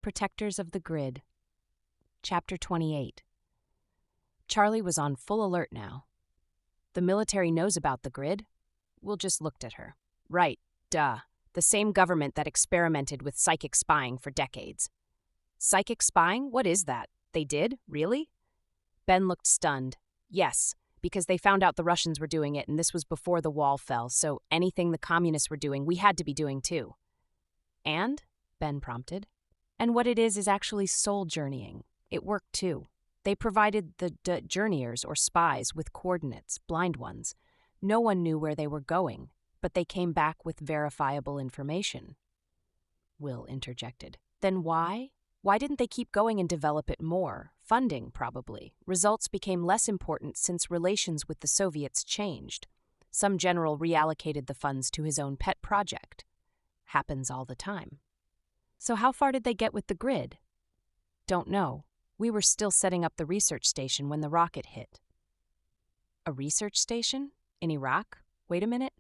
Protectors of the Grid. Chapter 28. Charlie was on full alert now. The military knows about the grid. Will just looked at her. Right, duh. The same government that experimented with psychic spying for decades. Psychic spying? What is that? They did? Really? Ben looked stunned. Yes, because they found out the Russians were doing it, and this was before the wall fell, so anything the communists were doing, we had to be doing too. And? Ben prompted. And what it is actually soul journeying. It worked too. They provided the journeyers or spies with coordinates, blind ones. No one knew where they were going, but they came back with verifiable information. Will interjected. Then why? Why didn't they keep going and develop it more? Funding, probably. Results became less important since relations with the Soviets changed. Some general reallocated the funds to his own pet project. Happens all the time. So how far did they get with the grid? Don't know. We were still setting up the research station when the rocket hit. A research station? In Iraq? Wait a minute.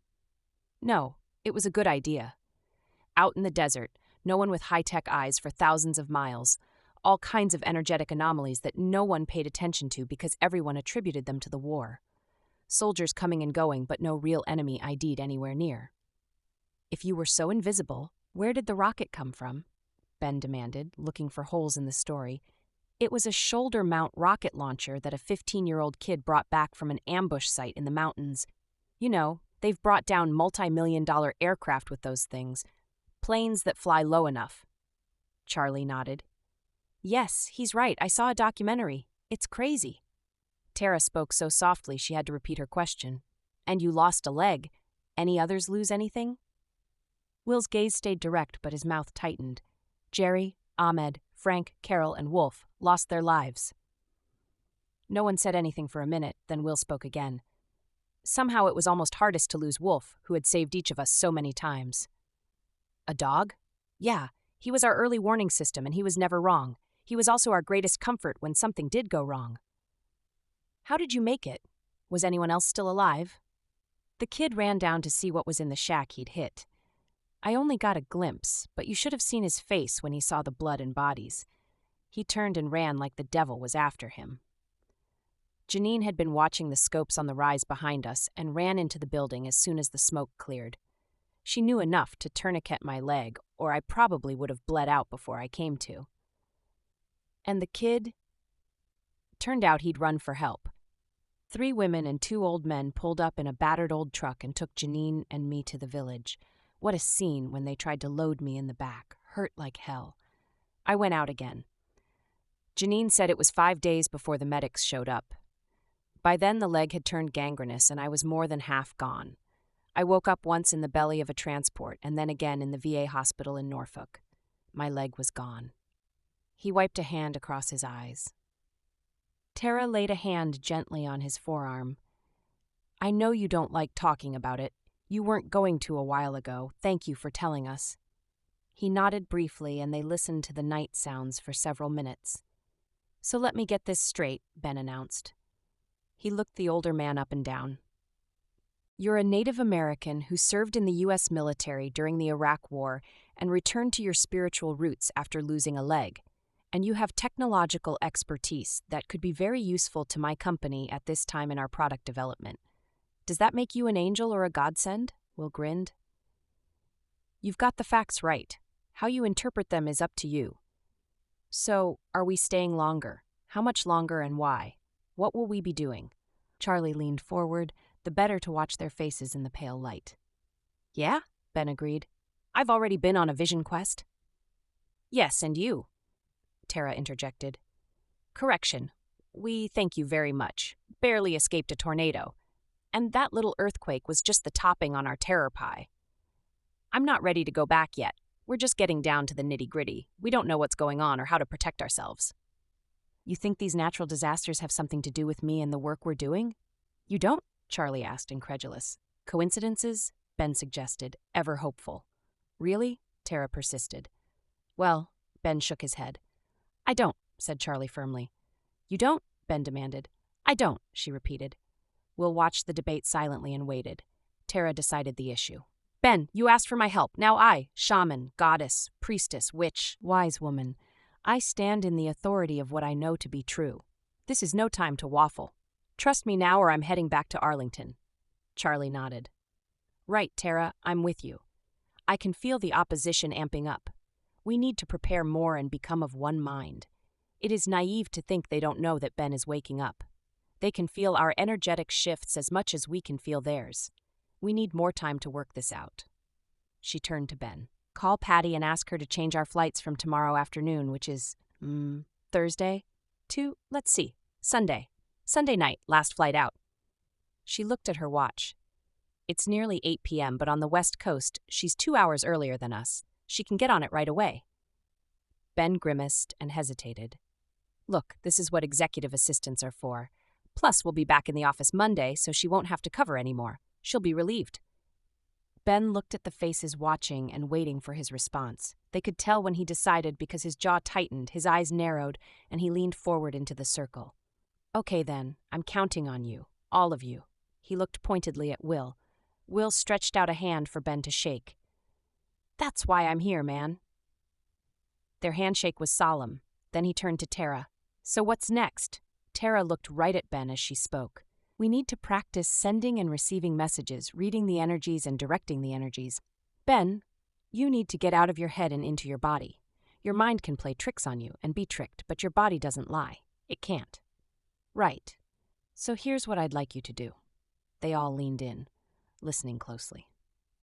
No, it was a good idea. Out in the desert, no one with high-tech eyes for thousands of miles, all kinds of energetic anomalies that no one paid attention to because everyone attributed them to the war. Soldiers coming and going, but no real enemy ID'd anywhere near. If you were so invisible, where did the rocket come from? Ben demanded, looking for holes in the story. It was a shoulder-mount rocket launcher that a 15-year-old kid brought back from an ambush site in the mountains. You know, they've brought down multi-million-dollar aircraft with those things. Planes that fly low enough. Charlie nodded. Yes, he's right. I saw a documentary. It's crazy. Tara spoke so softly she had to repeat her question. And you lost a leg. Any others lose anything? Will's gaze stayed direct, but his mouth tightened. Jerry, Ahmed, Frank, Carol, and Wolf lost their lives. No one said anything for a minute, then Will spoke again. Somehow it was almost hardest to lose Wolf, who had saved each of us so many times. A dog? Yeah, he was our early warning system, and he was never wrong. He was also our greatest comfort when something did go wrong. How did you make it? Was anyone else still alive? The kid ran down to see what was in the shack he'd hit. I only got a glimpse, but you should have seen his face when he saw the blood and bodies. He turned and ran like the devil was after him. Janine had been watching the scopes on the rise behind us and ran into the building as soon as the smoke cleared. She knew enough to tourniquet my leg, or I probably would have bled out before I came to. And the kid? Turned out he'd run for help. 3 women and 2 old men pulled up in a battered old truck and took Janine and me to the village. What a scene when they tried to load me in the back. Hurt like hell. I went out again. Janine said it was 5 days before the medics showed up. By then the leg had turned gangrenous and I was more than half gone. I woke up once in the belly of a transport and then again in the VA hospital in Norfolk. My leg was gone. He wiped a hand across his eyes. Tara laid a hand gently on his forearm. I know you don't like talking about it. You weren't going to a while ago. Thank you for telling us. He nodded briefly and they listened to the night sounds for several minutes. So let me get this straight, Ben announced. He looked the older man up and down. You're a Native American who served in the U.S. military during the Iraq War and returned to your spiritual roots after losing a leg. And you have technological expertise that could be very useful to my company at this time in our product development. Does that make you an angel or a godsend? Will grinned. You've got the facts right. How you interpret them is up to you. So, are we staying longer? How much longer and why? What will we be doing? Charlie leaned forward, the better to watch their faces in the pale light. Yeah, Ben agreed. I've already been on a vision quest. Yes, and you, Tara interjected. Correction. We thank you very much. Barely escaped a tornado. And that little earthquake was just the topping on our terror pie. I'm not ready to go back yet. We're just getting down to the nitty-gritty. We don't know what's going on or how to protect ourselves. You think these natural disasters have something to do with me and the work we're doing? You don't? Charlie asked, incredulous. Coincidences? Ben suggested, ever hopeful. Really? Tara persisted. Well, Ben shook his head. I don't, said Charlie firmly. You don't? Ben demanded. I don't, she repeated. Will watched the debate silently and waited. Tara decided the issue. Ben, you asked for my help. Now I, shaman, goddess, priestess, witch, wise woman, I stand in the authority of what I know to be true. This is no time to waffle. Trust me now or I'm heading back to Arlington. Charlie nodded. Right, Tara, I'm with you. I can feel the opposition amping up. We need to prepare more and become of one mind. It is naive to think they don't know that Ben is waking up. They can feel our energetic shifts as much as we can feel theirs. We need more time to work this out. She turned to Ben. Call Patty and ask her to change our flights from tomorrow afternoon, which is, Thursday, to, let's see, Sunday. Sunday night, last flight out. She looked at her watch. It's nearly 8 p.m., but on the West Coast, she's 2 hours earlier than us. She can get on it right away. Ben grimaced and hesitated. Look, this is what executive assistants are for. Plus, we'll be back in the office Monday, so she won't have to cover anymore. She'll be relieved. Ben looked at the faces watching and waiting for his response. They could tell when he decided because his jaw tightened, his eyes narrowed, and he leaned forward into the circle. Okay then, I'm counting on you, all of you. He looked pointedly at Will. Will stretched out a hand for Ben to shake. That's why I'm here, man. Their handshake was solemn. Then he turned to Tara. So what's next? Tara looked right at Ben as she spoke. We need to practice sending and receiving messages, reading the energies and directing the energies. Ben, you need to get out of your head and into your body. Your mind can play tricks on you and be tricked, but your body doesn't lie. It can't. Right. So here's what I'd like you to do. They all leaned in, listening closely.